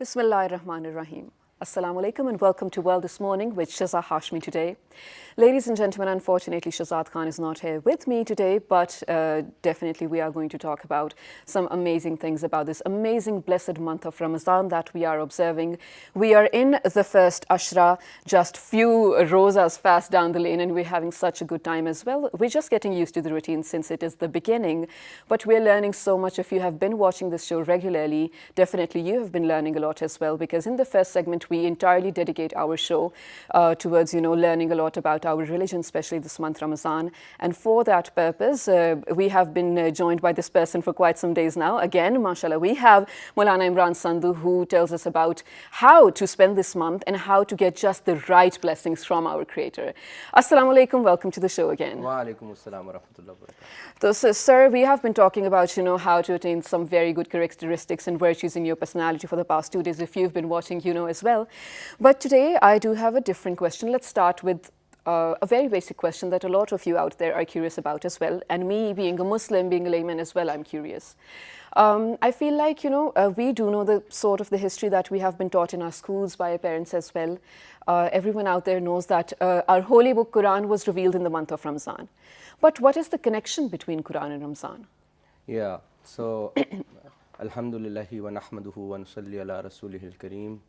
Bismillahirrahmanirrahim. Assalamu alaikum and welcome to World This Morning with Shazad Hashmi today. Ladies and gentlemen, unfortunately Shazad Khan is not here with me today, but definitely we are going to talk about some amazing things about this amazing blessed month of Ramadan that we are observing. We are in the first Ashra, just few rosas fast down the lane, and we're having such a good time as well. We're just getting used to the routine since it is the beginning, but we're learning so much. If you have been watching this show regularly, definitely you have been learning a lot as well, because in the first segment we entirely dedicate our show towards, learning a lot about our religion, especially this month Ramadan. And for that purpose, we have been joined by this person for quite some days now. Again, mashallah, we have Moulana Imran Sandhu, who tells us about how to spend this month and how to get just the right blessings from our Creator. Assalamu alaikum, welcome to the show again. Wa alaikum assalam wa rahmatullahi wa barakatuh. So, sir, we have been talking about, how to attain some very good characteristics and virtues in your personality for the past 2 days. If you've been watching, as well. But today, I do have a different question. Let's start with a very basic question that a lot of you out there are curious about as well. And me, being a Muslim, being a layman as well, I'm curious. I feel like, we do know the history that we have been taught in our schools by our parents as well. Everyone out there knows that our holy book, Quran, was revealed in the month of Ramadan. But what is the connection between Quran and Ramadan? Yeah, so Alhamdulillahi wa nahmaduhu wa nusalli ala rasulihil kareem.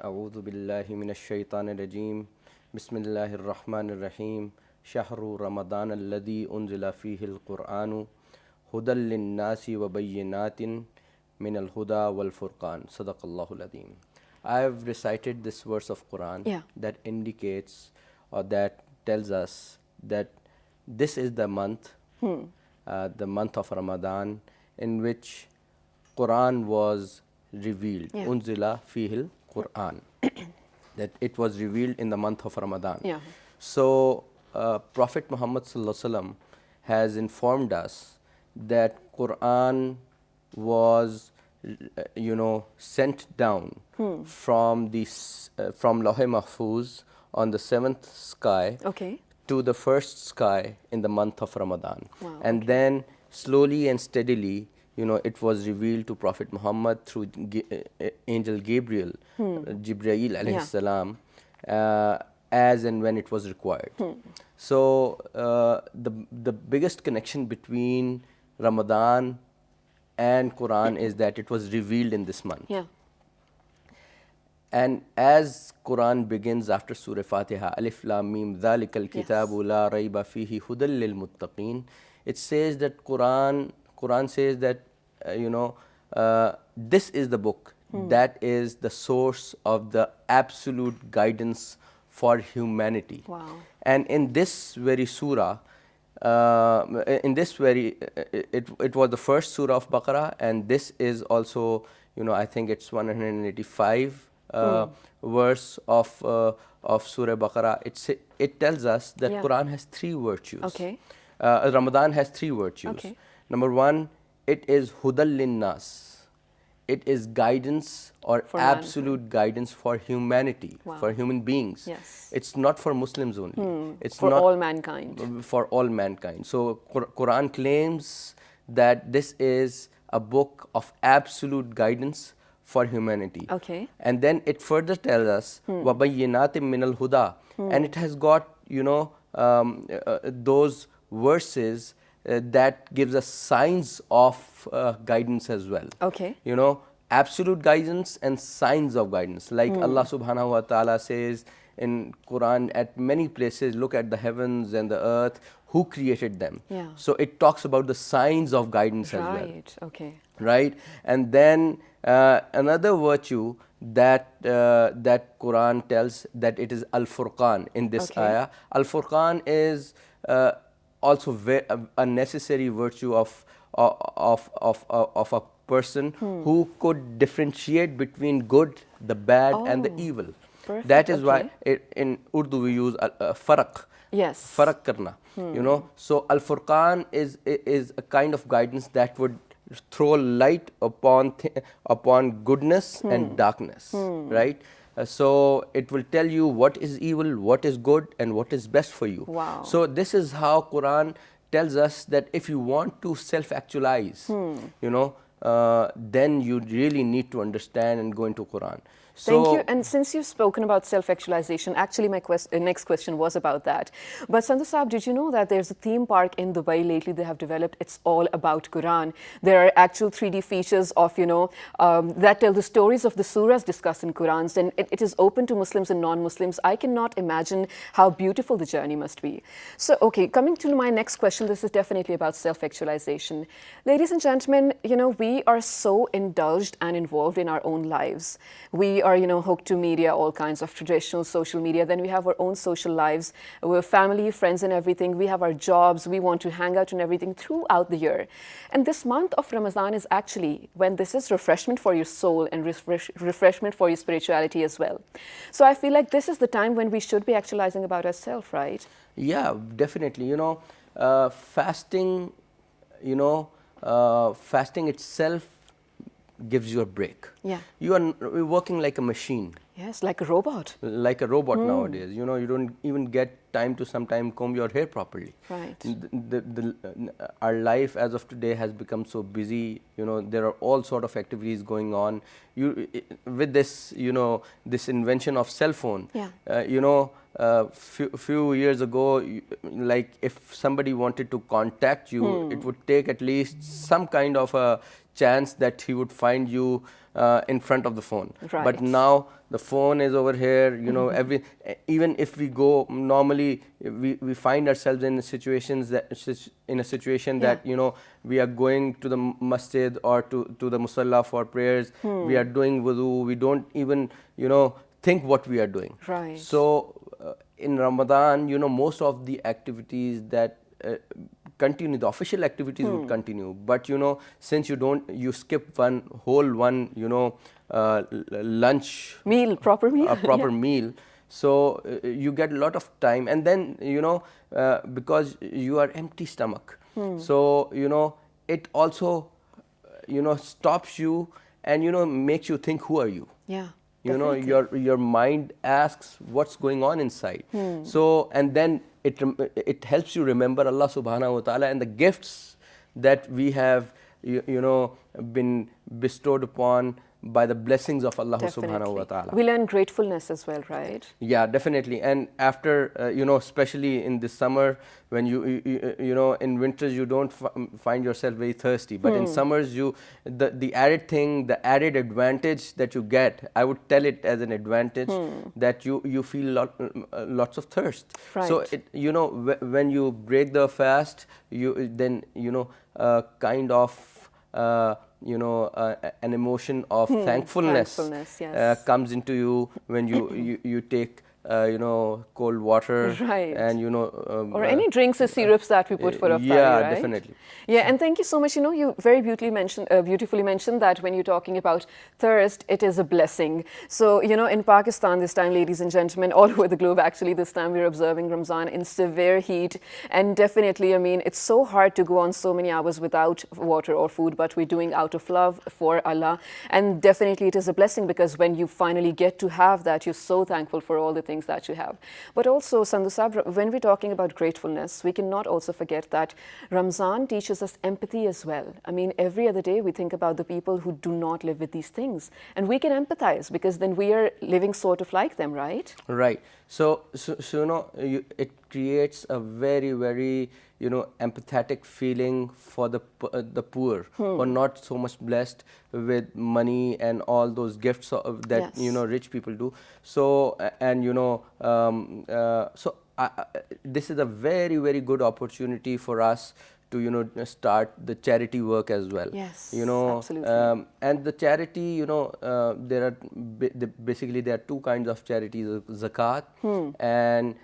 A'udhu billahi minash shaitanir rajim. Bismillahir rahmanir rahim. Shahru Ramadan alladhi unzila fihi al-Qur'anu hudal lin-nasi wa bayyinatin min al-huda wal furqan. Sadaqallahu al-azim. I have recited this verse of Quran that indicates or that tells us that this is the month, the month of Ramadan, in which Quran was revealed. Unzila fihil Quran. That it was revealed in the month of Ramadan. So Prophet Muhammad sallallahu alaihi wasallam has informed us that Quran was sent down from Lawh Mahfuz on the 7th sky to the first sky in the month of Ramadan. And then slowly and steadily, it was revealed to Prophet Muhammad through Angel Gabriel, Jibreel alayhi salam, as and when it was required. So the biggest connection between Ramadan and Quran is that it was revealed in this month. And as Quran begins after Surah Fatiha, Alif Lam Mim Dhalikal Kitabu La Rayba Fihi Hudal Lil Muttaqin, it says that Quran says that this is the book that is the source of the absolute guidance for humanity. And in this very surah, it was the first surah of Baqarah, and this is also, I think it's 185 verse of Surah Baqarah. It tells us that Quran has 3 virtues. Ramadan has 3 virtues. Number 1, it is hudal linnas. It is guidance or for absolute guidance for humanity, for human beings. It's not for Muslims only. It's for not all mankind. For all mankind. So Quran claims that this is a book of absolute guidance for humanity. And then it further tells us وَبَيِّنَاتٍ مِّنَ الْهُدَى, and it has got those verses that gives us signs of guidance as well. Absolute guidance and signs of guidance. Like Allah subhanahu wa ta'ala says in Quran at many places, look at the heavens and the earth, who created them? So it talks about the signs of guidance as well. Right? And then another virtue that Quran tells, that it is Al-Furqan in this ayah. Al-Furqan is also a necessary virtue of a person who could differentiate between good, the bad, and the evil. That is why in Urdu we use faraq. Faraq karna. So Al-Furqan is a kind of guidance that would throw light upon goodness and darkness, right? So it will tell you what is evil, what is good, and what is best for you. So this is how Quran tells us that if you want to self-actualize, then you really need to understand and go into Quran. Thank you. And since you've spoken about self-actualization, actually my next question was about that. But Sandhu Saab, did you know that there's a theme park in Dubai lately they have developed? It's all about Quran. There are actual 3D features of, that tell the stories of the surahs discussed in Qurans, and it is open to Muslims and non-Muslims. I cannot imagine how beautiful the journey must be. So, okay, coming to my next question, this is definitely about self-actualization. Ladies and gentlemen, we are so indulged and involved in our own lives. We are, hooked to media, all kinds of traditional social media. Then we have our own social lives. We're family, friends and everything. We have our jobs. We want to hang out and everything throughout the year. And this month of Ramadan is actually when this is refreshment for your soul and refreshment for your spirituality as well. So I feel like this is the time when we should be actualizing about ourselves, right? Yeah, definitely. Fasting, fasting itself gives you a break. Yeah. You're working like a machine. Yes, like a robot. Like a robot nowadays. You don't even get time to sometimes comb your hair properly. Right. Our life as of today has become so busy. There are all sort of activities going on. With this, this invention of cell phone. Yeah. Few years ago, like if somebody wanted to contact you, it would take at least some kind of a chance that he would find you in front of the phone. Right. But now the phone is over here. Even if we go normally, we find ourselves in situations that that we are going to the masjid or to the musalla for prayers. We are doing wudu. We don't even think what we are doing. Right. So in Ramadan, most of the activities that continue, the official activities would continue, but since you skip one whole lunch meal, proper meal, a proper meal, so you get a lot of time, and then because you are empty stomach, so it also stops you and makes you think, who are you? Yeah. Your mind asks what's going on inside. So, and then it helps you remember Allah subhanahu wa ta'ala and the gifts that we have been bestowed upon by the blessings of Allah subhanahu wa ta'ala. We learn gratefulness as well, right? Yeah, definitely. And after, especially in this summer, when in winters you don't find yourself very thirsty, but in summers the added thing, the added advantage that you get, I would tell it as an advantage that you feel lots of thirst. Right. So when you break the fast, then kind of an emotion of thankfulness yes. comes into you when you take cold water, right. and or any drinks or syrups that we put for a yeah, right? Definitely. Yeah, and thank you so much. You very beautifully mentioned that when you're talking about thirst, it is a blessing. So, in Pakistan this time, ladies and gentlemen, all over the globe actually, this time we're observing Ramzan in severe heat. And definitely, it's so hard to go on so many hours without water or food, but we're doing out of love for Allah. And definitely it is a blessing, because when you finally get to have that, you're so thankful for all the things that you have. But also, Sandhu Saab, when we're talking about gratefulness, we cannot also forget that Ramzan teaches us empathy as well. Every other day we think about the people who do not live with these things, and we can empathize because then we are living sort of like them, right? Right. So it creates a very, very empathetic feeling for the poor, or not so much blessed with money and all those gifts that yes. Rich people do. So this is a very, very good opportunity for us to start the charity work as well. Yes, absolutely. And the charity, basically there are two kinds of charities: zakat and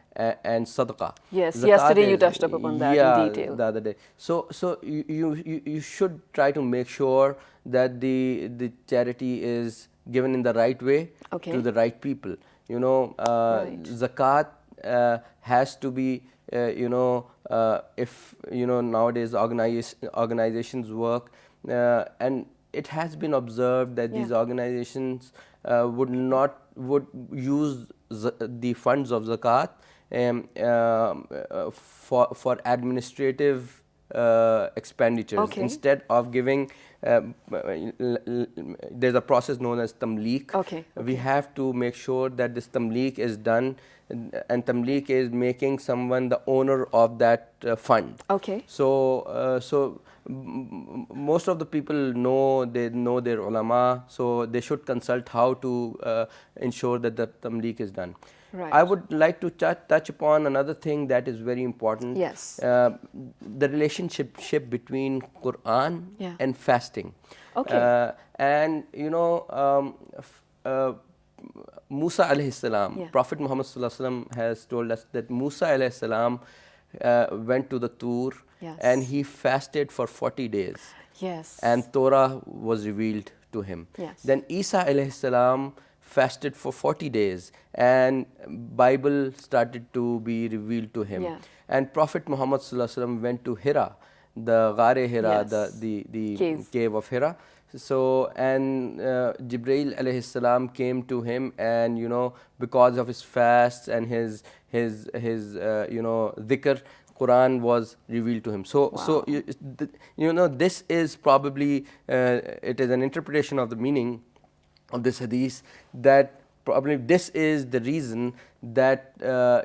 sadaqah. Yes, zakat yesterday you touched upon that in detail. The other day. So you should try to make sure that the charity is given in the right way to the right people. Right. Zakat has to be if nowadays organizations work, and it has been observed that these organizations would use the funds of zakat for administrative expenditures, instead of giving there's a process known as tamleek. Okay. We have to make sure that this tamleek is done, and tamleek is making someone the owner of that fund. Okay. So most of the people know their ulama, so they should consult how to ensure that the tamleek is done. Right. I would like to touch upon another thing that is very important. Yes. The relationship between Quran Yeah. and fasting. Okay. And you know, Musa alayhi salam, Yeah. Prophet Muhammad sallallahu alaihi wasallam has told us that Musa alayhi salam went to the Tur, Yes. and he fasted for 40 days. Yes. And Torah was revealed to him. Yes. Then Isa alayhi salam fasted for 40 days, and Bible started to be revealed to him. Yeah. And Prophet Muhammad sallallahu alaihi wasallam went to Hira, the Ghare Hira, Yes. the cave of Hira. So, and Jibreel alayhi salam came to him, and you know, because of his fasts and his you know, dhikr, Quran was revealed to him. So, Wow. so you know, this is probably it is an interpretation of the meaning of this hadith, that probably this is the reason that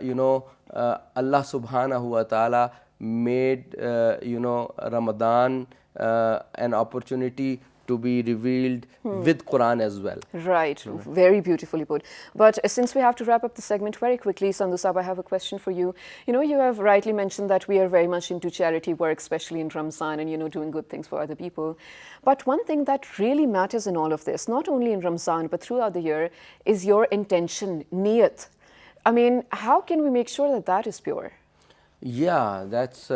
you know, Allah subhanahu wa ta'ala made you know, Ramadan an opportunity to be revealed with Quran as well. Right. Very beautifully put. But since we have to wrap up the segment very quickly, Sandhu Sahab, I have a question for you. You know, you have rightly mentioned that we are very much into charity work, especially in Ramzan, and, you know, doing good things for other people. But one thing that really matters in all of this, not only in Ramzan, but throughout the year, is your intention, niyat. I mean, how can we make sure that that is pure? Yeah, that's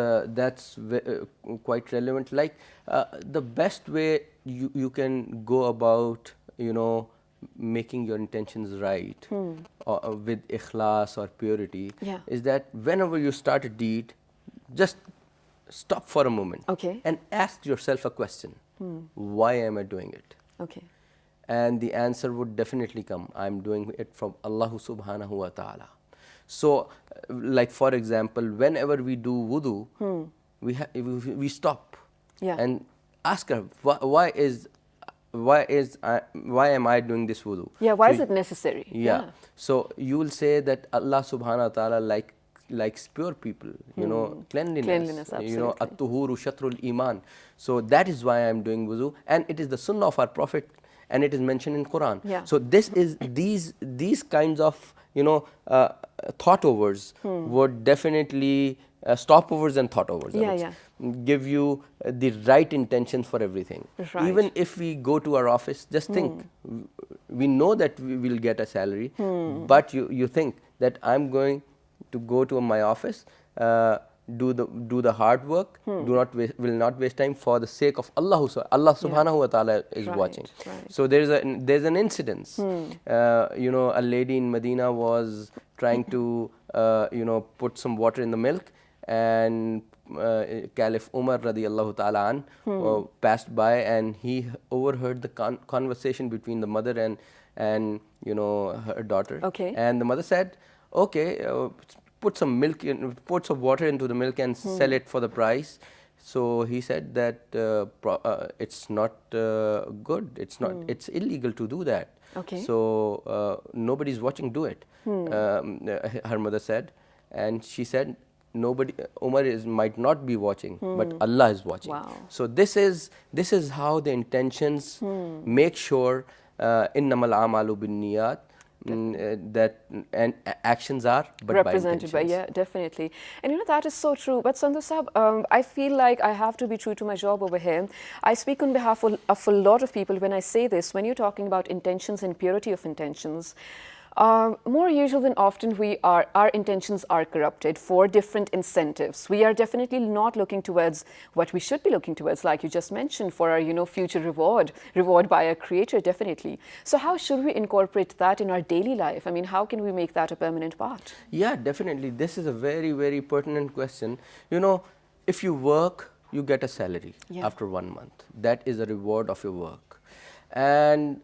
quite relevant. Like the best way you can go about, you know, making your intentions right with ikhlas or purity, Yeah. is that whenever you start a deed, just stop for a moment, Okay. and ask yourself a question: why am I doing it? Okay. And the answer would definitely come: I'm doing it from Allah subhanahu wa ta'ala. So, like for example, whenever we do wudu, we stop, Yeah. and ask her, why am I doing this wudu? Yeah, why So is it necessary? Yeah. So you will say that Allah subhanahu wa ta'ala likes pure people, you know, cleanliness. Cleanliness, You know, absolutely. at-tuhuru shatrul iman. So that is why I am doing wudu, and it is the sunnah of our Prophet, and it is mentioned in Quran. Yeah. So this is these kinds of, you know, thought overs would definitely stopovers and thought overs. Yeah, Give you the right intentions for everything. Right. Even if we go to our office, just think, we know that we will get a salary, but you think that I'm going to go to my office, do the hard work, will not waste time for the sake of Allah. Allah subhanahu wa ta'ala is Right, watching. right. So there's an incident. You know, a lady in Medina was trying to you know, put some water in the milk, and Caliph Umar radiyallahu ta'ala an passed by, and he overheard the conversation between the mother and you know, her daughter. Okay. And the mother said, okay, put some water into the milk and sell it for the price. So he said that it's not good. It's illegal to do that. Okay. So nobody's watching. Do it. Her mother said, and she said, Umar might not be watching, but Allah is watching. Wow. So this is how the intentions make sure innamal amalu binniyat, that and actions are but represented by, intentions. yeah, definitely. And you know, that is so true. But Sandhu Sahab, I feel like I have to be true to my job over here. I speak on behalf of a lot of people when I say this. When you're talking about intentions and purity of intentions, more usual than often, our intentions are corrupted for different incentives. We are definitely not looking towards what we should be looking towards, like you just mentioned, for our, you know, future reward by our Creator, definitely. So how should we incorporate that in our daily life? I mean, how can we make that a permanent part? Yeah, definitely. This is a very, very pertinent question. You know, if you work, you get a salary after 1 month. That is a reward of your work. And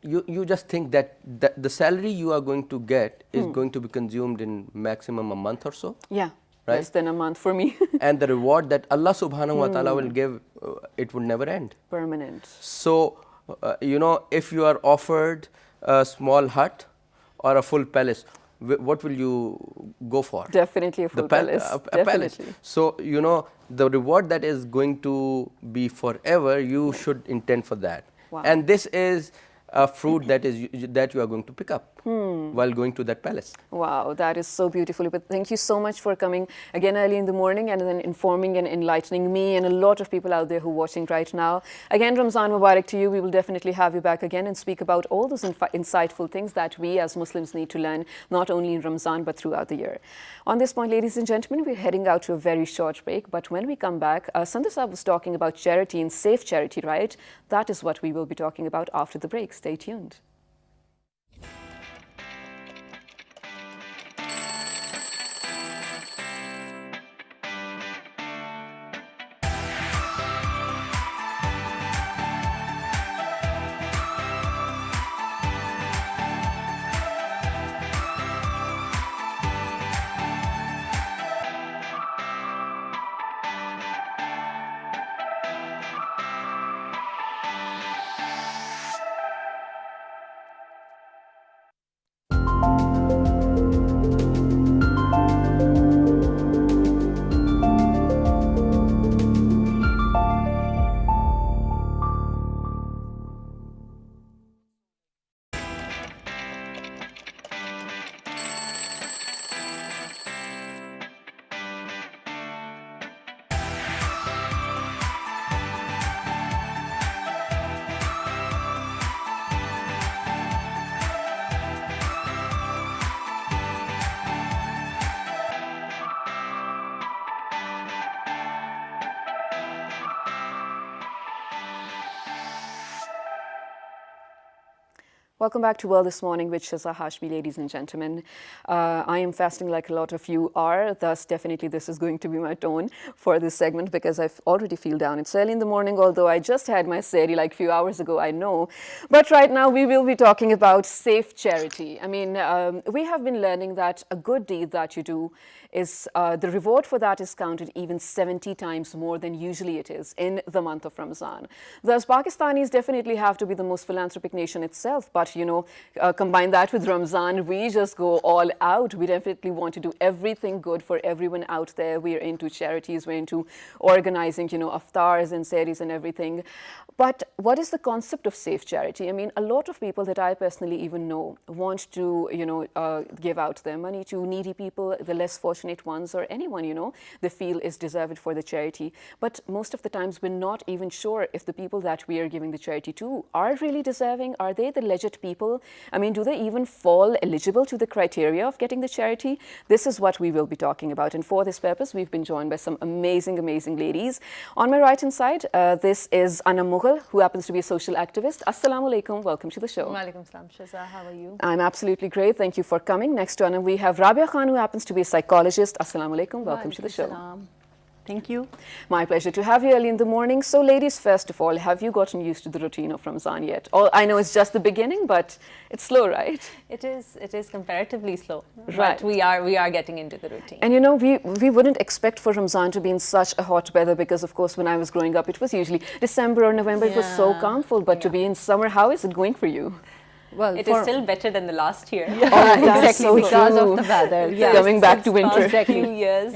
you just think that the salary you are going to get is going to be consumed in maximum a month or so. Yeah. right? Less than a month for me. And the reward that Allah subhanahu wa ta'ala will give, it would never end. Permanent. So, if you are offered a small hut or a full palace, what will you go for? Definitely a full palace. A palace. So, the reward that is going to be forever, you should intend for that. Wow. And this is a fruit that you are going to pick up while going to that palace. Wow, that is so beautiful. But thank you so much for coming again early in the morning and then informing and enlightening me and a lot of people out there who are watching right now. Again, Ramzan Mubarak to you. We will definitely have you back again and speak about all those insightful things that we as Muslims need to learn, not only in Ramzan but throughout the year. On this point, ladies and gentlemen, we're heading out to a very short break. But when we come back, Sandhu Saab was talking about charity and safe charity, right? That is what we will be talking about after the break. Stay tuned. Welcome back to World This Morning with Shaza Hashmi, ladies and gentlemen. I am fasting like a lot of you are, thus definitely this is going to be my tone for this segment because I already feel down. It's early in the morning, although I just had my sehri like a few hours ago, I know. But right now we will be talking about safe charity. I mean, we have been learning that a good deed that you do is, the reward for that is counted even 70 times more than usually it is in the month of Ramadan. Thus, Pakistanis definitely have to be the most philanthropic nation itself, but combine that with Ramzan, we just go all out. We definitely want to do everything good for everyone out there. We're into charities, we're into organizing, iftars and sehris and everything. But what is the concept of safe charity? I mean, a lot of people that I personally even know want to, give out their money to needy people, the less fortunate ones, or anyone, they feel is deserved for the charity. But most of the times we're not even sure if the people that we are giving the charity to are really deserving. Are they the legit people? I mean, do they even fall eligible to the criteria of getting the charity? This is what we will be talking about. And for this purpose, we've been joined by some amazing, amazing ladies. On my right-hand side, this is Anna Mughal, who happens to be a social activist. Assalamu alaikum. Welcome to the show. Walaikum salam, Shaza. How are you? I'm absolutely great. Thank you for coming. Next to Anna, we have Rabia Khan, who happens to be a psychologist. Assalamu alaikum. Welcome to the show. Salam. Thank you. My pleasure to have you early in the morning. So ladies, first of all, have you gotten used to the routine of Ramzan yet? I know it's just the beginning, but it's slow, right? It is comparatively slow. Right. But we are getting into the routine. And we wouldn't expect for Ramzan to be in such a hot weather because, of course, when I was growing up, it was usually December or November. It was so calmful. But to be in summer, how is it going for you? Well, it is still better than the last year. Yeah, exactly, so because of the weather. Yeah. Coming back to winter. Exactly. Few years,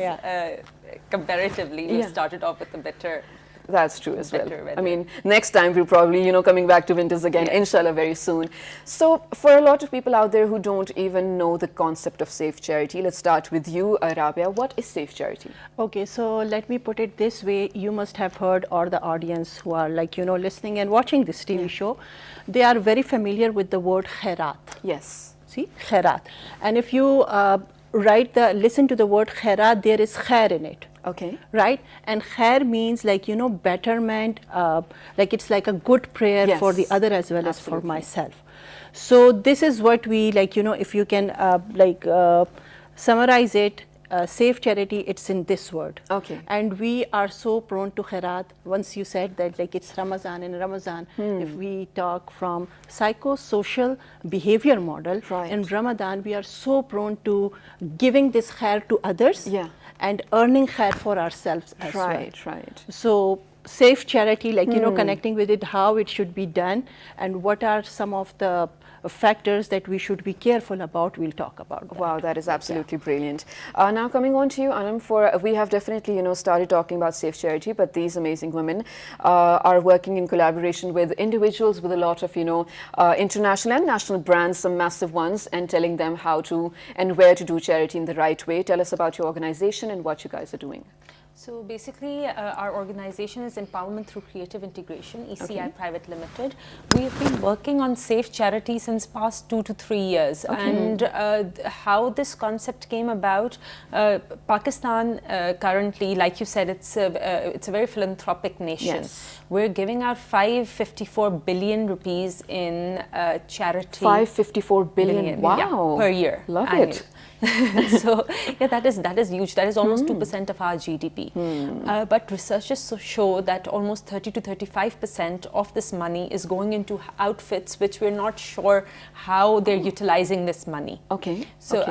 comparatively, we started off with a better. That's true as well. Weather. I mean, next time we're probably, coming back to winters again, inshallah, very soon. So for a lot of people out there who don't even know the concept of safe charity, let's start with you, Rabia. What is safe charity? Okay, so let me put it this way. You must have heard, or the audience who are listening and watching this TV show, they are very familiar with the word khairat. Yes. See, khairat. And if you listen to the word khairat, there is khair in it. Okay. Right? And khair means betterment, it's like a good prayer for the other as well as for myself. So this is what we if you can summarize it, safe charity, it's in this word. Okay. And we are so prone to khairat. Once you said that it's Ramadan, and Ramadan, if we talk from psychosocial behavior model, in Ramadan we are so prone to giving this khair to others. Yeah. and earning khair for ourselves as well. Right. So safe charity, like, you know, connecting with it, how it should be done, and what are some of the factors that we should be careful about, we'll talk about that. Wow, that is absolutely brilliant. Now coming on to you, Anam, we have definitely, you know, started talking about safe charity, but these amazing women are working in collaboration with individuals with a lot of, you know, international and national brands, some massive ones, and telling them how to and where to do charity in the right way. Tell us about your organization and what you guys are doing. So basically, our organization is Empowerment Through Creative Integration, ECI Private Limited. We've been working on safe charity since past 2 to 3 years. And how this concept came about, Pakistan currently, like you said, it's a very philanthropic nation. Yes. We're giving out 554 billion rupees in charity. 554 billion, wow. Yeah, per year. Love annually. it. So yeah, that is huge. That is almost 2% of our GDP. But researchers show that almost 30 to 35% of this money is going into outfits which we're not sure how they're utilizing this money. Okay. So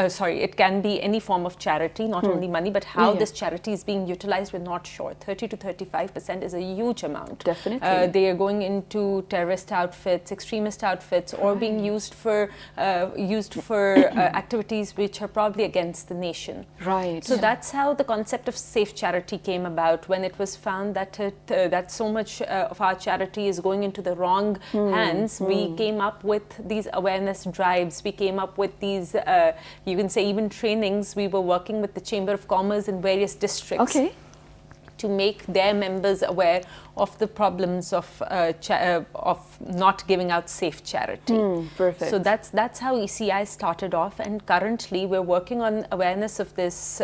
sorry, it can be any form of charity, not only money, but how this charity is being utilized, we're not sure. 30 to 35% is a huge amount. Definitely. They are going into terrorist outfits, extremist outfits, or being used for activities which are probably against the nation. Right. So that's how the concept of safe charity came about, when it was found that that so much of our charity is going into the wrong hands. We came up with these awareness drives. We came up with these, you can say, even trainings. We were working with the Chamber of Commerce in various districts. Okay. To make their members aware of the problems of not giving out safe charity. Perfect. So that's how ECI started off, and currently we're working on awareness of this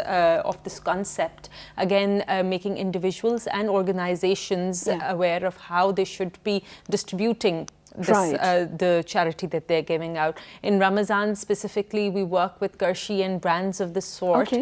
concept. Again, making individuals and organizations aware of how they should be distributing this, the charity that they're giving out. In Ramadan specifically, we work with Kershi and brands of this sort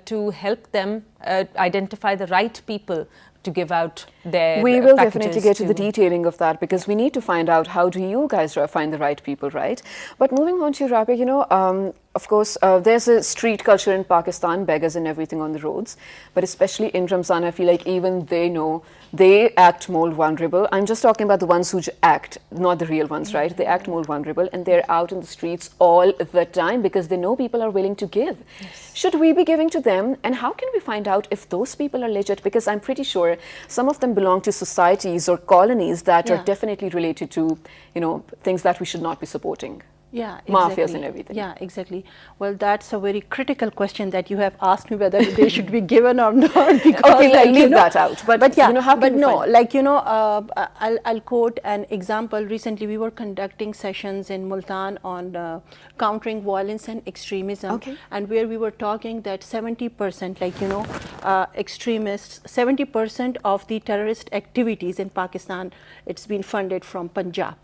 to help them identify the right people to give out their We will packages definitely get to the detailing of that, because we need to find out how do you guys find the right people, right? But moving on to you, Rabia, you know, of course, there's a street culture in Pakistan, beggars and everything on the roads. But especially in Ramzan, I feel like even they know they act more vulnerable. I'm just talking about the ones who act, not the real ones, right? They act more vulnerable, and they're out in the streets all the time because they know people are willing to give. Yes. Should we be giving to them? And how can we find out if those people are legit? Because I'm pretty sure some of them belong to societies or colonies that are definitely related to, you know, things that we should not be supporting. Yeah, exactly. Mafias and everything. Yeah, exactly. Well, that's a very critical question that you have asked me, whether they should be given or not. Because, okay, like, leave that out. But yeah, you know, how can we find like, you know, I'll quote an example. Recently, we were conducting sessions in Multan on countering violence and extremism, and where we were talking that 70%, like, you know, extremists, 70% of the terrorist activities in Pakistan, it's been funded from Punjab.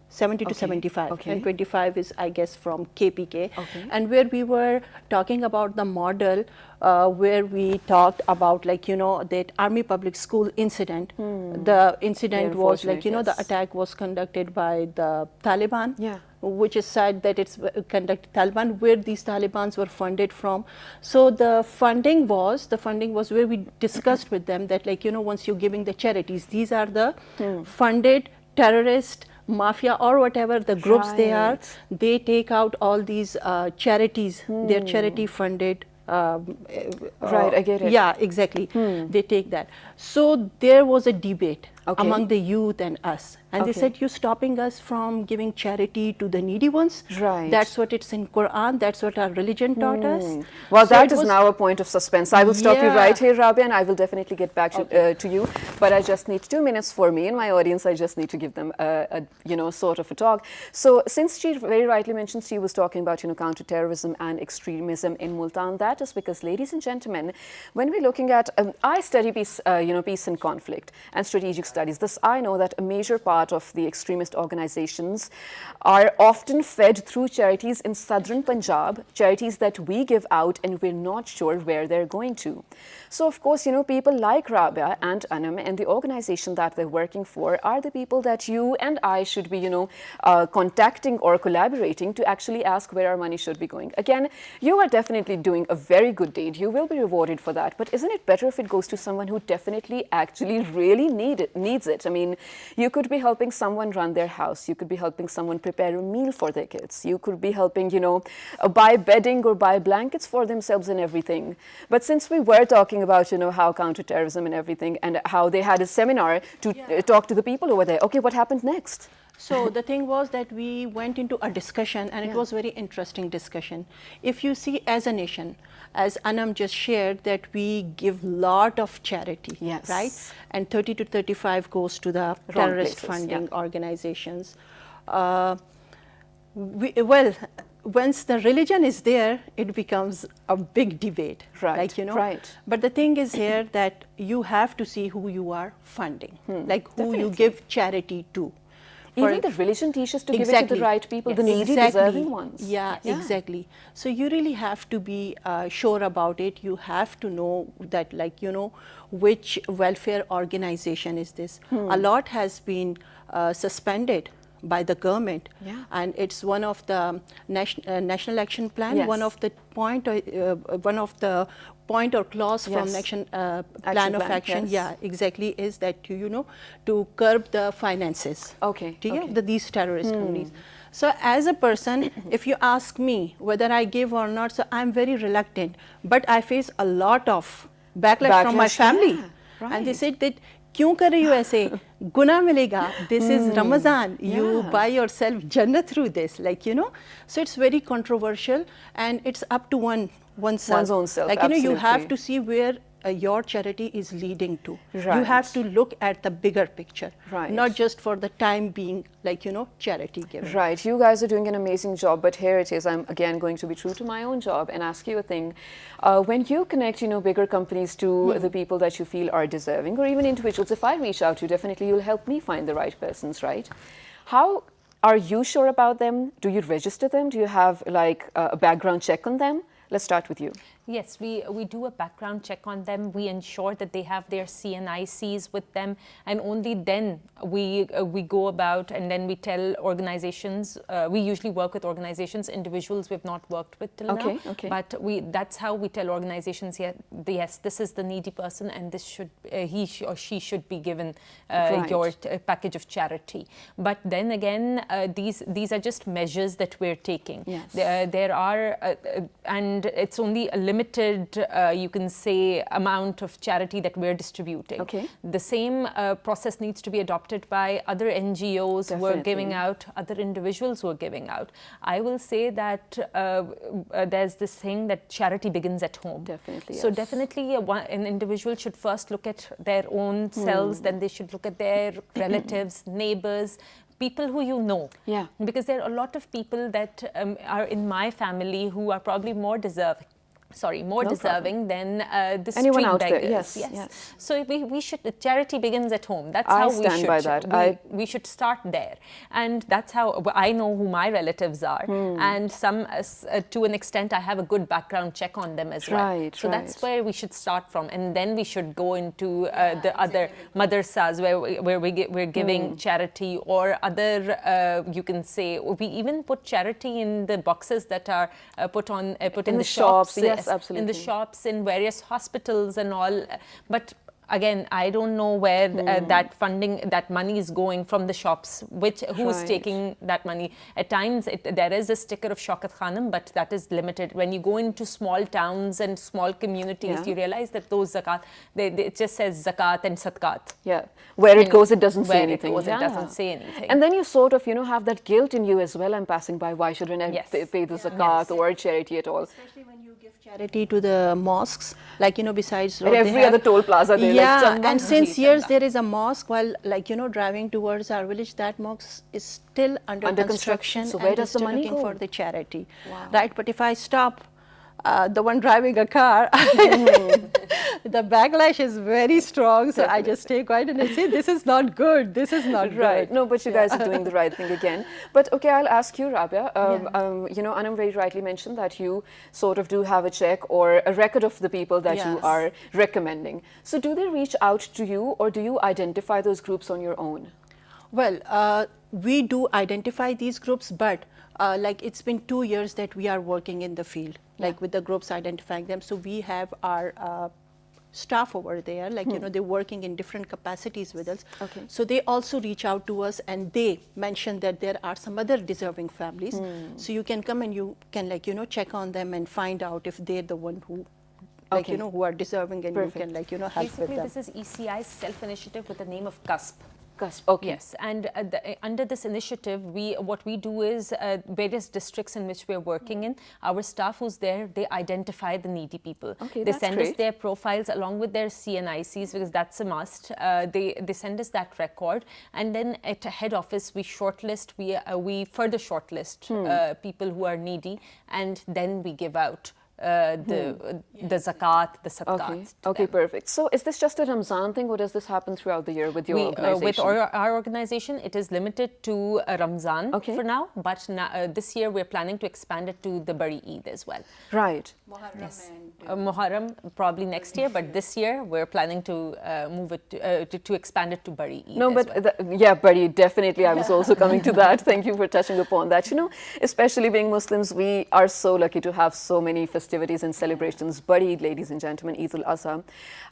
70 to 75, and 25 is, I guess, from KPK. And where we were talking about the model, where we talked about, like, you know, that Army Public School incident. The incident was, like, you know, the attack was conducted by the Taliban, which is said that it's conducted Taliban, where these Talibans were funded from. So the funding was where we discussed with them that, like, you know, once you're giving the charities, these are the funded terrorist, mafia, or whatever the groups they are, they take out all these charities, they're charity funded. Right, I get it. Yeah, exactly. They take that. So there was a debate among the youth and us. And they said, you're stopping us from giving charity to the needy ones. Right. That's what it's in Quran. That's what our religion taught us. Well, so that is now a point of suspense. I will stop you right here, Rabia, and I will definitely get back to you. But I just need 2 minutes for me and my audience. I just need to give them a you know, sort of a talk. So since she very rightly mentioned, she was talking about, you know, counter-terrorism and extremism in Multan. That is because, ladies and gentlemen, when we're looking at, I study peace, you know, peace and conflict and strategic studies. studies. This I know that a major part of the extremist organizations are often fed through charities in southern Punjab, charities that we give out and we're not sure where they're going to. So of course, people like Rabia and Anam and the organization that they're working for are the people that you and I should be, contacting or collaborating to actually ask where our money should be going. Again, you are definitely doing a very good deed. You will be rewarded for that. But isn't it better if it goes to someone who definitely actually really needs it? I mean, you could be helping someone run their house. You could be helping someone prepare a meal for their kids. You could be helping, buy bedding or buy blankets for themselves and everything. But since we were talking about, how counterterrorism and everything and how they had a seminar to talk to the people over there. Okay, what happened next? So the thing was that we went into a discussion, and it was very interesting discussion. If you see, as a nation, as Anam just shared, that we give lot of charity, right? And 30 to 35 goes to the terrorist funding organizations. Once the religion is there, it becomes a big debate, right? But the thing is here that you have to see who you are funding, like who you give charity to. Even the religion teaches to give it to the right people, the needy, deserving ones. Yeah, exactly. So you really have to be sure about it. You have to know that, which welfare organization is this. A lot has been suspended by the government, and it's one of the national action plan, one of the point or clause from action plan of action, exactly, is that to curb the finances these terrorist companies. So as a person, if you ask me whether I give or not, so I'm very reluctant, but I face a lot of backlash from my family, and they said that क्यों कर रही हो ऐसे गुनाह मिलेगा, this is Ramadan, you buy yourself Jannah through this, so it's very controversial, and it's up to one's own self. You have to see where your charity is leading to. You have to look at the bigger picture, not just for the time being, charity giving. Right. You guys are doing an amazing job, but here it is. I'm again going to be true to my own job and ask you a thing. When you connect, bigger companies to the people that you feel are deserving, or even individuals, if I reach out to you, definitely you'll help me find the right persons, right? How are you sure about them? Do you register them? Do you have a background check on them? Let's start with you. Yes, we do a background check on them. We ensure that they have their CNICs with them, and only then we go about, and then we tell organizations. We usually work with organizations. Individuals we've not worked with till now. But that's how we tell organizations. Yes, this is the needy person, and this should he or she should be given your package of charity. But then again, these are just measures that we're taking. There are, and it's only a limited, you can say, amount of charity that we're distributing. The same process needs to be adopted by other NGOs who are giving out, other individuals who are giving out. I will say that there's this thing that charity begins at home. So definitely an individual should first look at their own selves, then they should look at their relatives, neighbors, people who you know. Because there are a lot of people that are in my family who are probably more deserving than the anyone street out beggars. there. Yes. So we should. Charity begins at home. That's how we should. I stand by that. We should start there, and that's how I know who my relatives are. And some, to an extent, I have a good background check on them as well. So that's where we should start from, and then we should go into the other madrasas where we're giving charity, or other. You can say we even put charity in the boxes that are put in the shops. Yes, absolutely. In the shops, in various hospitals and all. But again, I don't know where that money is going from the shops, who's taking that money. At times, there is a sticker of Shaukat Khanum, but that is limited. When you go into small towns and small communities, you realize that those zakat, it just says zakat and sadqat. Where it goes, it doesn't say anything. It doesn't say anything. And then you sort of, have that guilt in you as well. I'm passing by. Why shouldn't I pay the zakat or charity at all? Especially when you give charity to the mosques, besides at every other toll plaza. And since years there is a mosque, while driving towards our village, that mosque is still under construction. So where does the money go? For the charity, right? But if I stop the one driving a car, the backlash is very strong. So I just stay quiet and I say, this is not good. This is not right. good. No, but you guys are doing the right thing again. But okay, I'll ask you, Rabia. You know, Anam very rightly mentioned that you sort of do have a check or a record of the people that you are recommending. So do they reach out to you, or do you identify those groups on your own? Well, we do identify these groups, but like it's been 2 years that we are working in the field, like with the groups identifying them. So we have our staff over there, like, you know, they're working in different capacities with us. Okay. So they also reach out to us and they mention that there are some other deserving families. So you can come and you can, like, you know, check on them and find out if they're the one who, like, you know, who are deserving, and you can, like, you know, help with them. Basically, this is ECI's self-initiative with the name of CUSP. Okay. Yes, and under this initiative, what we do is various districts in which we are working in, our staff who's there, they identify the needy people. Okay, they that's send great. us their profiles along with their CNICs, because that's a must. They send us that record, and then at head office we shortlist, we further shortlist people who are needy, and then we give out the zakat, the sadaqat. Okay, perfect. So is this just a Ramzan thing, or does this happen throughout the year with your organization? With our organization, it is limited to Ramzan for now, but this year we're planning to expand it to the Bari Eid as well. Right. Yes. Muharram probably next year, but this year we're planning to move it to expand it to Bari Eid. No, but yeah, Bari, definitely. I was also coming to that. Thank you for touching upon that. You know, especially being Muslims, we are so lucky to have so many festivities and celebrations. Bari Eid, ladies and gentlemen, Eid al-Adha.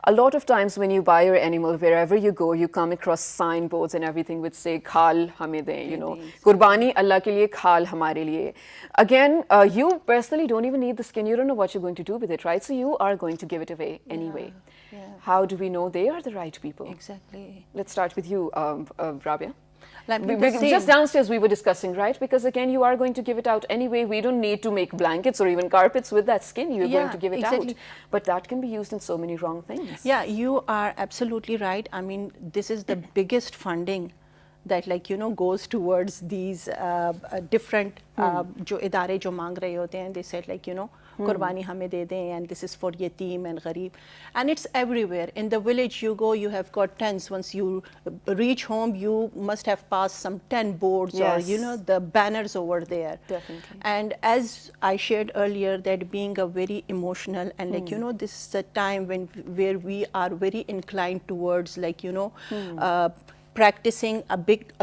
A lot of times when you buy your animal, wherever you go, you come across signboards and everything which say "Khal hame de," you know, Qurbani Allah ke liye, khal hamare liye. Again, you personally don't even need the skin. You don't know what you're going to do with it, right? So you are going to give it away anyway. How do we know they are the right people? Exactly. Let's start with you, Rabia. Just downstairs we were discussing, right? Because again, you are going to give it out anyway. We don't need to make blankets or even carpets with that skin. You're going to give it out. But that can be used in so many wrong things. Yeah, you are absolutely right. I mean, this is the biggest funding that, like, you know, goes towards these different jo idare jo mang rahe hote hain. They said, like, you know, Qurbani hame de dein, and this is for yatim and gharib. And it's everywhere. In the village you go, you have got tents. Once you reach home, you must have passed some 10 boards or, you know, the banners over there. Definitely. And as I shared earlier, that being a very emotional and, like, you know, this is a time where we are very inclined towards, like, you know, practicing a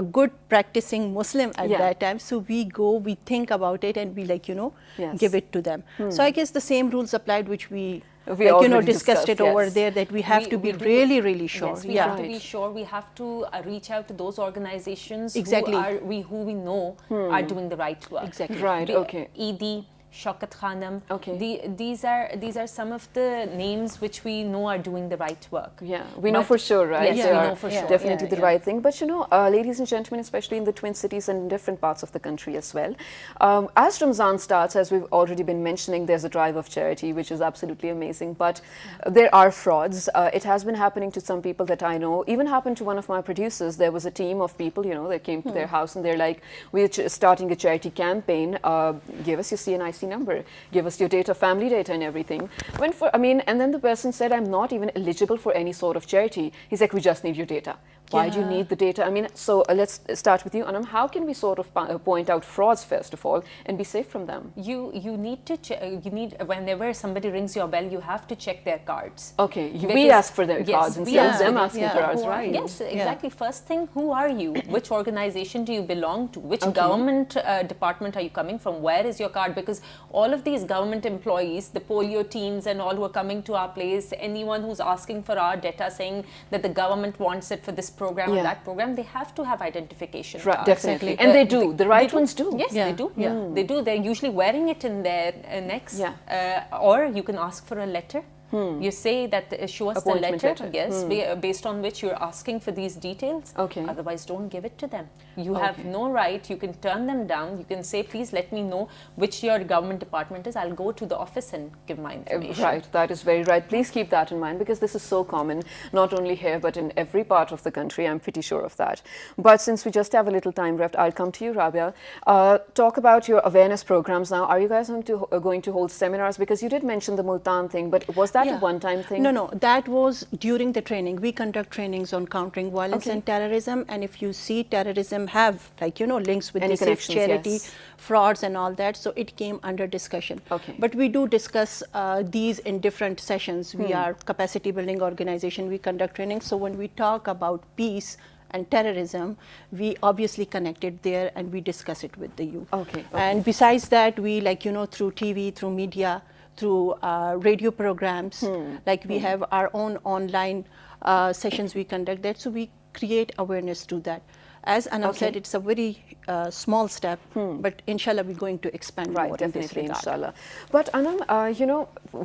good practicing Muslim at that time. So we go, we think about it, and we, like, you know, give it to them. So I guess the same rules applied which we like, you know, discussed it over there, that we have to be really sure. Yes, we have to be sure. We have to reach out to those organizations who we know are doing the right work. Exactly. Right. Okay. ED, Shaukat Khanam. Okay. These are some of the names which we know are doing the right work. Yeah, we know for sure, right? Yes, we know for sure. Definitely the right thing. But you know, ladies and gentlemen, especially in the Twin Cities and in different parts of the country as well, as Ramzan starts, as we've already been mentioning, there's a drive of charity, which is absolutely amazing. But there are frauds. It has been happening to some people that I know. Even happened to one of my producers. There was a team of people, you know, that came to their house and they're like, we're starting a charity campaign. Give us your CNIC number, give us your data, family data and everything. And then the person said, I'm not even eligible for any sort of charity. He's like, we just need your data. Why do you need the data? I mean, so let's start with you, Anam. How can we sort of point out frauds first of all and be safe from them? You need to whenever somebody rings your bell, you have to check their cards. Okay, we ask for their cards instead of them asking for ours, right? Yes, exactly. First thing, who are you? Which organization do you belong to? Which government department are you coming from? Where is your card? Because all of these government employees, the polio teams and all who are coming to our place, anyone who's asking for our data saying that the government wants it for this program or that program, they have to have identification cards. Definitely. And they do. The right ones do. Yes, they do. They do. They're usually wearing it in their necks. Or you can ask for a letter. You say that show us the letter, based on which you're asking for these details. Okay. Otherwise, don't give it to them. You have no right. You can turn them down. You can say, please let me know which your government department is. I'll go to the office and give my information. Right, that is very right. Please keep that in mind because this is so common, not only here but in every part of the country. I'm pretty sure of that. But since we just have a little time left, I'll come to you, Rabia. Talk about your awareness programs now. Are you guys going to hold seminars? Because you did mention the Multan thing, but was that that a one-time thing? No, that was during the training. We conduct trainings on countering violence and terrorism, and if you see terrorism have links with the safe charity, frauds and all that, so it came under discussion. But we do discuss these in different sessions. We are capacity building organization, we conduct trainings, so when we talk about peace and terrorism, we obviously connect it there and we discuss it with the youth. And besides that, we through TV, through media, through radio programs, like we have our own online sessions we conduct that, so we create awareness to that. As Anam said, it's a very small step, but inshallah we're going to expand more in this regard. Inshallah. But Anam,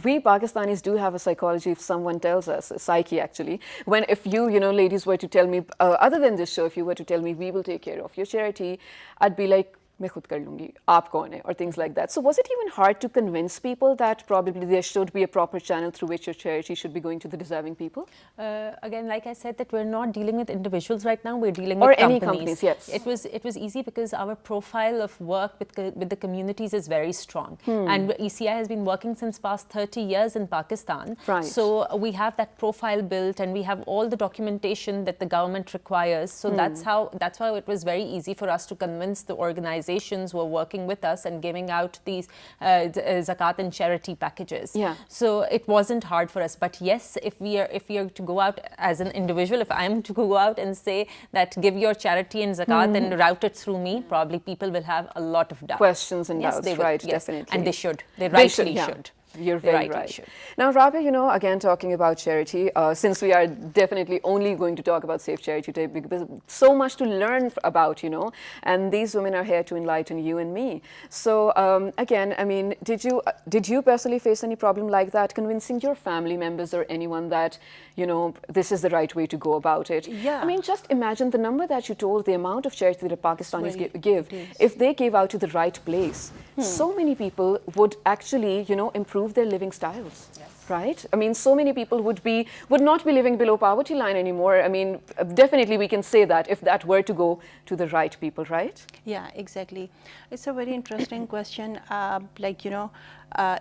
we Pakistanis do have a psychology. If someone tells us, a psyche actually, if you ladies were to tell me, other than this show, if you were to tell me we will take care of your charity, I'd be like, मैं खुद कर लूँगी, आप कौन है, or things like that. So was it even hard to convince people that probably there should be a proper channel through which your charity should be going to the deserving people? Again, like I said, that we're not dealing with individuals right now. We're dealing with companies. Or any companies, yes. It was easy because our profile of work with the communities is very strong, and ECI has been working since past 30 years in Pakistan. So we have that profile built, and we have all the documentation that the government requires. So that's how it was very easy for us to convince the organization who are working with us and giving out these zakat and charity packages. So it wasn't hard for us. But yes, if we are to go out as an individual, if I am to go out and say that give your charity and zakat and route it through me, probably people will have a lot of doubts. Questions and doubts, right? Definitely. And they should. They rightly should. You're very right. Now, Rabia, again, talking about charity, since we are definitely only going to talk about Safe Charity today, because so much to learn about, and these women are here to enlighten you and me. So, again, I mean, did you personally face any problem like that, convincing your family members or anyone that, this is the right way to go about it? I mean, just imagine the number that you told, the amount of charity that Pakistanis give. If they gave out to the right place, so many people would actually, improve their living styles, right? I mean, so many people would not be living below poverty line anymore. I mean, definitely we can say that if that were to go to the right people, right? Yeah, exactly. It's a very interesting question.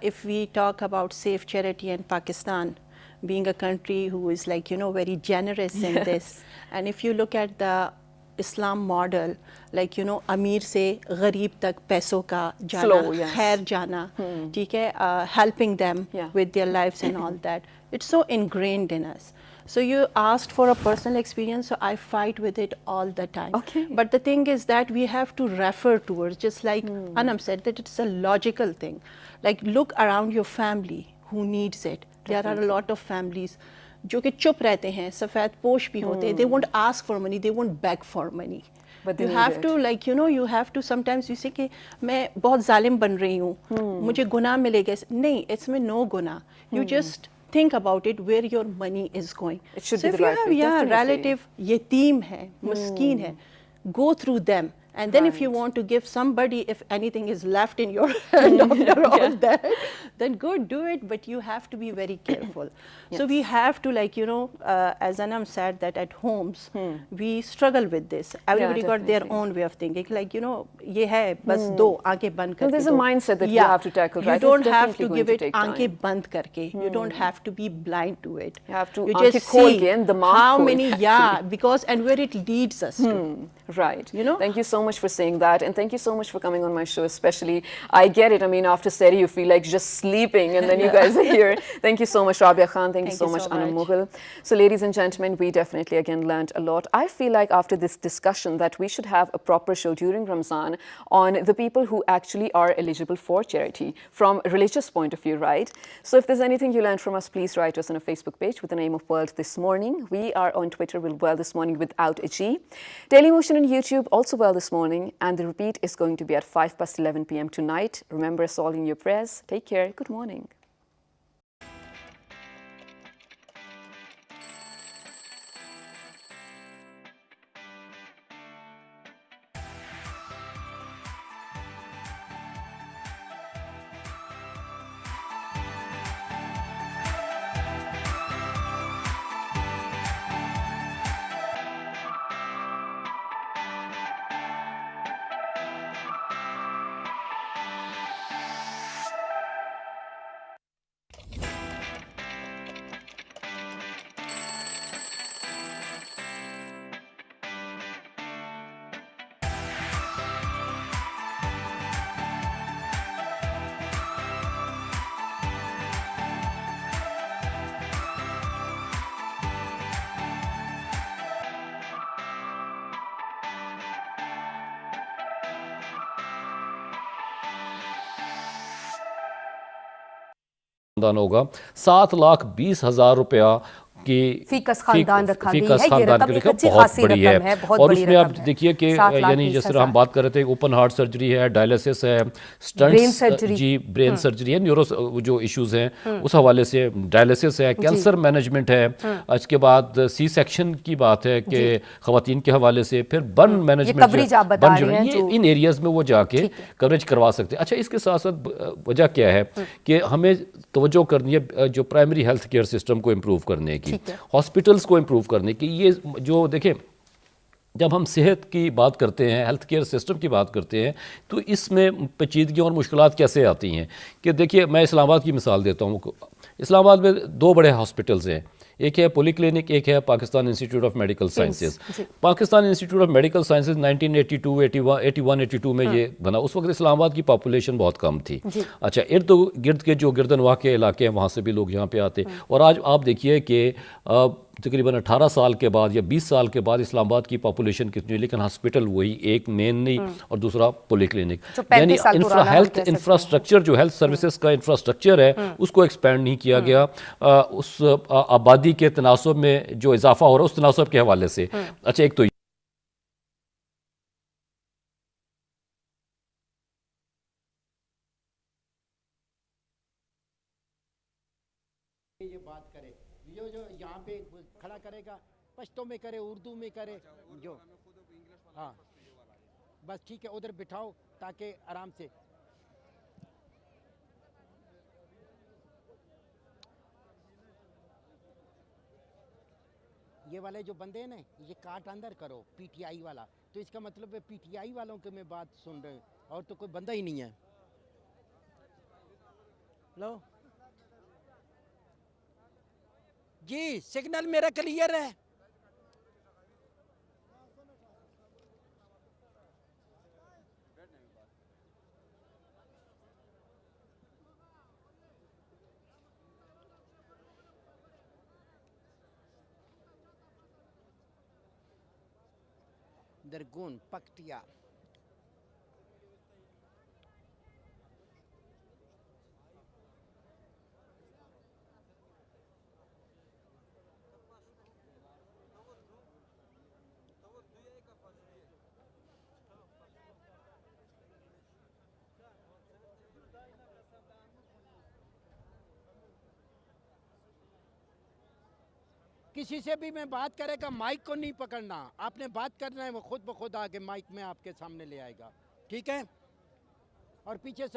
If we talk about Safe Charity and Pakistan being a country who is very generous in this, and if you look at the Islam model, अमीर से गरीब तक पैसों का जाना, खैर जाना, ठीक है, helping them with their lives and all that. It's so ingrained in us. So you asked for a personal experience, so I fight with it all the time. But the thing is that we have to refer towards, just like Anam said, that it's a logical thing. Like look around your family who needs it. There are a lot of families जो कि चुप रहते हैं, सफ़ेद पोश भी होते हैं, they won't ask for money, they won't beg for money. But you have to you have to sometimes you say कि मैं बहुत जालिम बन रही हूँ, मुझे गुनाह मिलेगा. नहीं, it's में no गुनाह. You just think about it where your money is going. It should so be if the right way. You have relative यतीम है, मुस्कीन है, go through them. And then if you want to give somebody, if anything is left in your hand after all that, then go do it, but you have to be very careful. So we have to as Anam said, that at homes, we struggle with this. Everybody got their own way of thinking. ये है, बस दो, आंखें बंद करके. There's a mindset that you have to tackle, right? You don't have to give it आंखें बंद करके. You don't have to be blind to it. You have to just see how many, because and where it leads us to. Right. Thank you so much for saying that, and thank you so much for coming on my show, especially. I get it. I mean, after Seri, you feel like just sleeping, and then you guys are here. Thank you so much, Rabia Khan. Thank you so much, Anam Mughal. So, ladies and gentlemen, we definitely again learned a lot. I feel like after this discussion that we should have a proper show during Ramzan on the people who actually are eligible for charity from a religious point of view, right? So, if there's anything you learned from us, please write us on a Facebook page with the name of World This Morning. We are on Twitter with World This Morning without a G. Dailymotion on YouTube, also Well This Morning, and the repeat is going to be at 11 p.m. tonight. Remember us all in your prayers. Take care. Good morning. खानदान होगा 7,20,000 रुपया की faeces खानदान रखा गई है। ये खानदान रकम की एक रकम अच्छी बहुत खासी बड़ी रकम है, है। बहुत और बड़ी उसमें आप रकम है। देखिए कि 7,20,000 यानी जिस तरह हम बात कर रहे थे, ओपन हार्ट सर्जरी है, डायलिसिस है, ब्रेन स्टंट्स सर्जरी। जी, ब्रेन सर्जरी है, न्यूरो जो इश्यूज हैं उस हवाले से, डायलिसिस है, कैंसर मैनेजमेंट है, इसके बाद सी सेक्शन की बात है कि खवातीन के हवाले से, फिर बर्न मैनेजमेंट कवरेज आप बता रहे हैं ये इन एरियाज में वो जाके कवरेज करवा सकते हैं। अच्छा, इसके साथ साथ वजह क्या है कि हमें तवज्जो करनी है जो प्राइमरी हेल्थ केयर सिस्टम को इम्प्रूव करने की, हॉस्पिटल्स को इम्प्रूव करने की। ये जो देखें, जब हम सेहत की बात करते हैं, हेल्थ केयर सिस्टम की बात करते हैं, तो इसमें पेचीदगियाँ और मुश्किलात कैसे आती हैं कि देखिए, मैं इस्लामाबाद की मिसाल देता हूँ। इस्लामाबाद में 2 बड़े हॉस्पिटल्स हैं, एक है पॉली क्लिनिक, एक है Pakistan institute of medical sciences. Pakistan institute of medical sciences 1982, 81, 82 में ये बना। उस वक्त इस्लामाबाद की पॉपुलेशन बहुत कम थी। अच्छा, इर्द गिर्द के जो गिरदनवाह के इलाके हैं, वहाँ से भी लोग यहाँ पे आते। और आज आप देखिए कि तकरीबन 18 साल के बाद या 20 साल के बाद इस्लामाबाद की पॉपुलेशन कितनी है, लेकिन हॉस्पिटल वही, एक मेन नहीं और दूसरा पॉली क्लिनिक। यानी हेल्थ इंफ्रास्ट्रक्चर, जो हेल्थ सर्विसेज का इंफ्रास्ट्रक्चर है, उसको एक्सपेंड नहीं किया गया। उस आबादी के तनासब में जो इजाफा हो रहा है, उस तनासब के हवाले से। अच्छा, एक तो ये बात करे, जो यहाँ पे खड़ा करेगा, पश्तो में करे, उर्दू में करे, जो हाँ बस ठीक है, उधर बिठाओ ताकि आराम से। ये वाले जो बंदे हैं ना, ये काट अंदर करो, पीटीआई वाला, तो इसका मतलब है पीटीआई वालों के मैं बात सुन रहे हैं, और तो कोई बंदा ही नहीं है। लो जी, सिग्नल मेरा क्लियर है। दरगुन पकटिया किसी से भी मैं बात करेगा, माइक को नहीं पकड़ना, आपने बात करना है, वो खुद ब खुद आके माइक में आपके सामने ले आएगा, ठीक है? और पीछे से